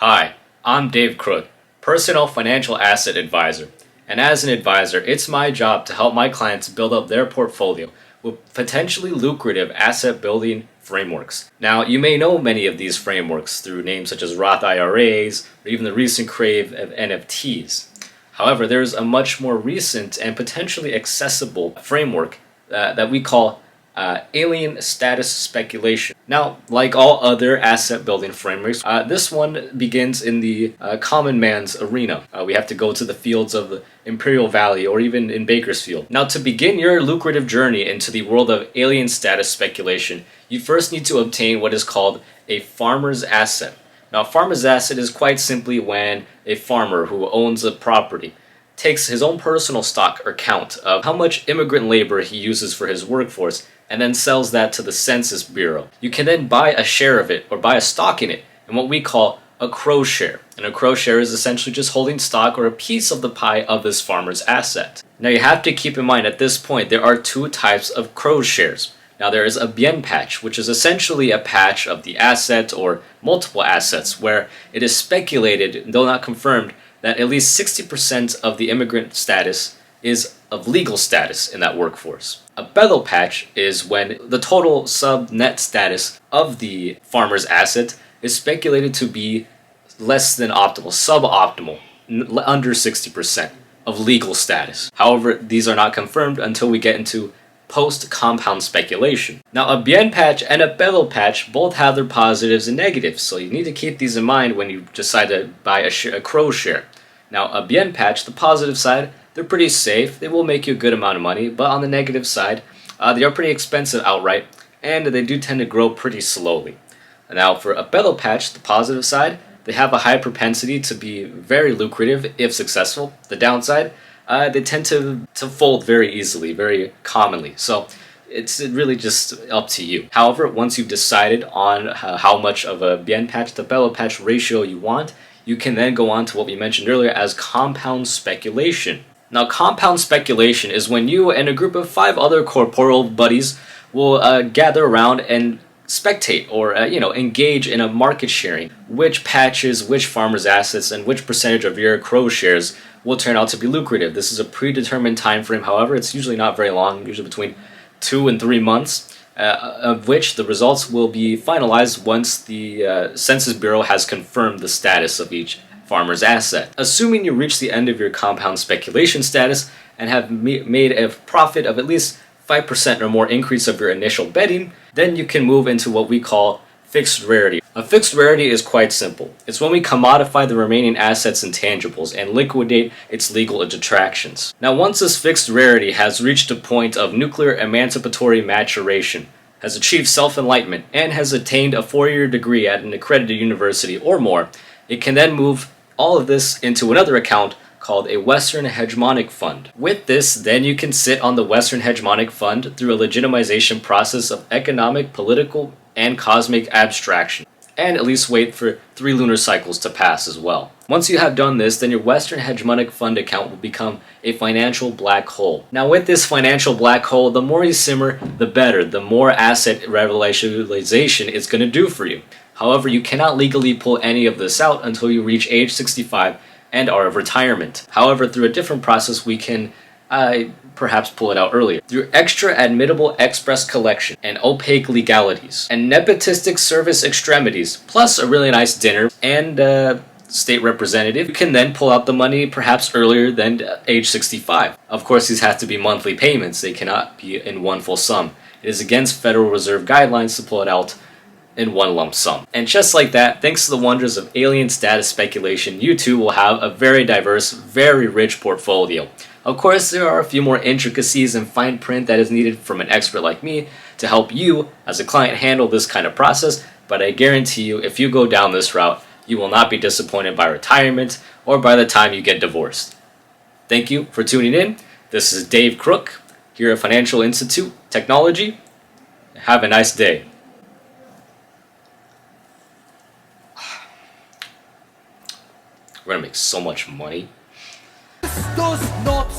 Hi, I'm Dave Crook, personal financial asset advisor. And as an advisor, it's my job to help my clients build up their portfolio with potentially lucrative asset building frameworks. Now, you may know many of these frameworks through names such as Roth IRAs or even the recent crave of NFTs. However, there's a much more recent and potentially accessible framework that we call alien status speculation. Now, like all other asset building frameworks, this one begins in the common man's arena. We have to go to the fields of the Imperial Valley or even in Bakersfield. Now, to begin your lucrative journey into the world of alien status speculation, you first need to obtain what is called a farmer's asset. Now, a farmer's asset is quite simply when a farmer who owns a property takes his own personal stock or count of how much immigrant labor he uses for his workforce and then sells that to the Census Bureau. You can then buy a share of it or buy a stock in it in what we call a crow share. And a crow share is essentially just holding stock or a piece of the pie of this farmer's asset. Now you have to keep in mind at this point there are two types of crow shares. Now there is a bien patch, which is essentially a patch of the asset or multiple assets where it is speculated, though not confirmed, that at least 60% of the immigrant status is of legal status in that workforce. A bevel patch is when the total sub-net status of the farmer's asset is speculated to be less than optimal, suboptimal, under 60% of legal status. However, these are not confirmed until we get into post-compound speculation. Now, a bien patch and a bevel patch both have their positives and negatives, so you need to keep these in mind when you decide to buy a crow share. Now, a bien patch, the positive side, they're pretty safe, they will make you a good amount of money, but on the negative side, they are pretty expensive outright, and they do tend to grow pretty slowly. Now, for a bevel patch, the positive side, they have a high propensity to be very lucrative if successful. The downside, they tend to fold very easily, very commonly. So it's really just up to you. However, once you've decided on how much of a bien patch to bevel patch ratio you want, you can then go on to what we mentioned earlier as compound speculation. Now, compound speculation is when you and a group of 5 other corporeal buddies will gather around and spectate or engage in a market sharing. Which patches, which farmers' assets, and which percentage of your crow shares will turn out to be lucrative. This is a predetermined time frame. However, it's usually not very long, usually between 2 and 3 months, of which the results will be finalized once the Census Bureau has confirmed the status of each farmer's asset. Assuming you reach the end of your compound speculation status and have made a profit of at least 5% or more increase of your initial betting, then you can move into what we call fixed rarity. A fixed rarity is quite simple. It's when we commodify the remaining assets and tangibles and liquidate its legal detractions. Now, once this fixed rarity has reached a point of nuclear emancipatory maturation, has achieved self-enlightenment, and has attained a 4-year degree at an accredited university or more, it can then move all of this into another account called a Western Hegemonic Fund. With this, then you can sit on the Western Hegemonic Fund through a legitimization process of economic, political, and cosmic abstraction, and at least wait for 3 lunar cycles to pass as well. Once you have done this, then your Western Hegemonic Fund account will become a financial black hole. Now, with this financial black hole, the more you simmer, the better. The more asset revitalization it's going to do for you. However, you cannot legally pull any of this out until you reach age 65 and are of retirement. However, through a different process, we can perhaps pull it out earlier. Through extra admittable express collection and opaque legalities and nepotistic service extremities, plus a really nice dinner and state representative, you can then pull out the money perhaps earlier than age 65. Of course, these have to be monthly payments. They cannot be in one full sum. It is against Federal Reserve guidelines to pull it out in one lump sum. And just like that, thanks to the wonders of alien status speculation, you too will have a very diverse, very rich portfolio. Of course, there are a few more intricacies and fine print that is needed from an expert like me to help you as a client handle this kind of process, but I guarantee you, if you go down this route, you will not be disappointed by retirement or by the time you get divorced. Thank you for tuning in. This is Dave Crook here at Financial Institute Technology. Have a nice day. We're gonna make so much money. This does not